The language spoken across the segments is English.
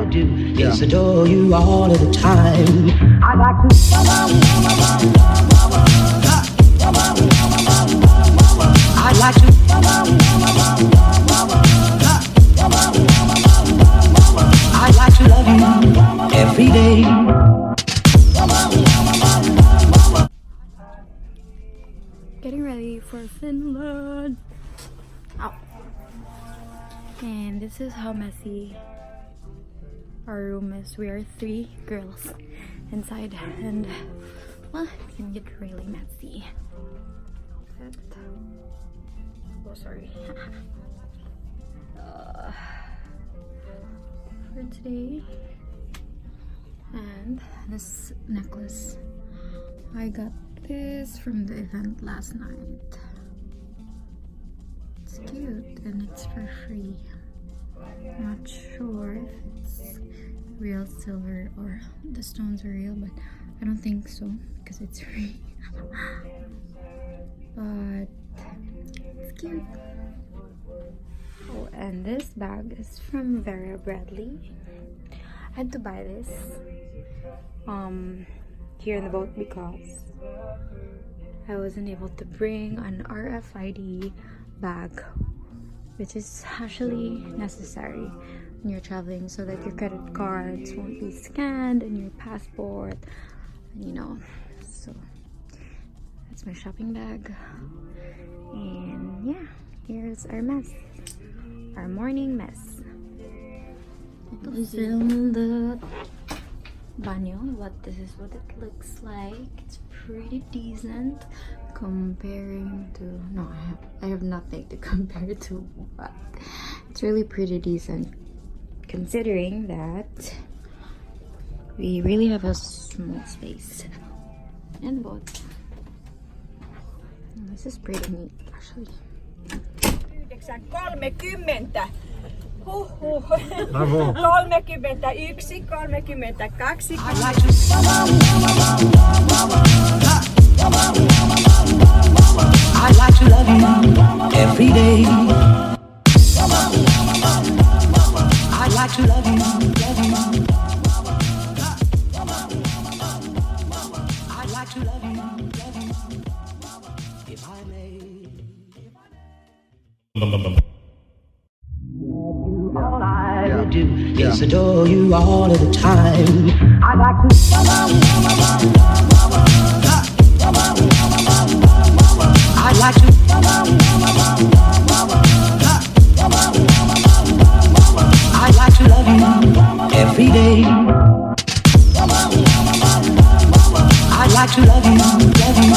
I do is adore you all of the time. I'd like to. I'd like to. I'd like to love you every day. Getting ready for Finland. Ow. And this is how messy our room is. We are 3 girls inside, and well, it can get really messy. Oh, sorry. For today, and this necklace, I got this from the event last night. It's cute and it's for free. I'm not sure if it's real silver or the stones are real, but I don't think so because it's free. But it's cute. Oh, and this bag is from Vera Bradley. I had to buy this here in the boat because I wasn't able to bring an RFID bag, which is actually necessary when you're traveling so that your credit cards won't be scanned and your passport, you know. So that's my shopping bag, and yeah, here's our mess, our morning mess. We filmed the banyo, but this is what it looks like. It's pretty decent comparing to, no, I have nothing to compare to, but it's really pretty decent considering that we really have a small space in the boat. This is pretty neat actually. 9:30. Huhhuh. Bravo. 31, 32. I'd like to. I'd like to love you every day. I'd like to love you, love you. I'd like to love you, love you. If I may. All I do is adore you all of the time. I'd like to. I'd like to. I'd like to love you every day. I'd like to love you, love you.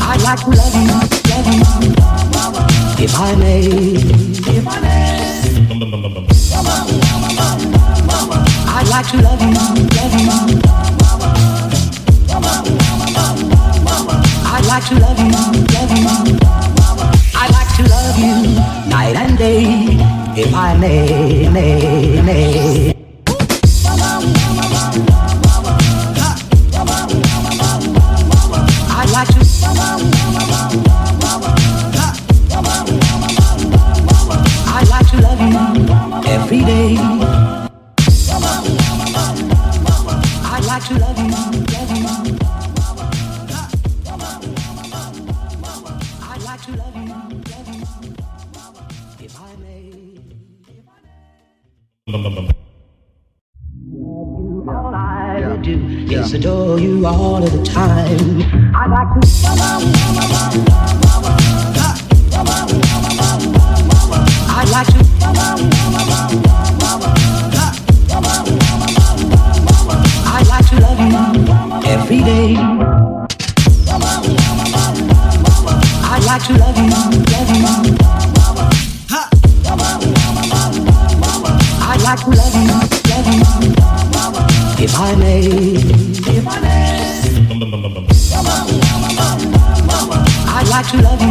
I'd like to love you, love you. If I may, if I may. I'd like to love you, love you. I'd like to love you, love you. I'd like to love you night and day, if I may, may. I'd like to. I'd like to love you every day. I'd like to love you, love you. I'd like to love you, love you. If I may. All I do is adore you all of the time. I'd like to. I'd like to. I'd like to love you every day. I'd like to love you, love you. I'd like to love you, love you. If I may, if I may. I'd like to love you,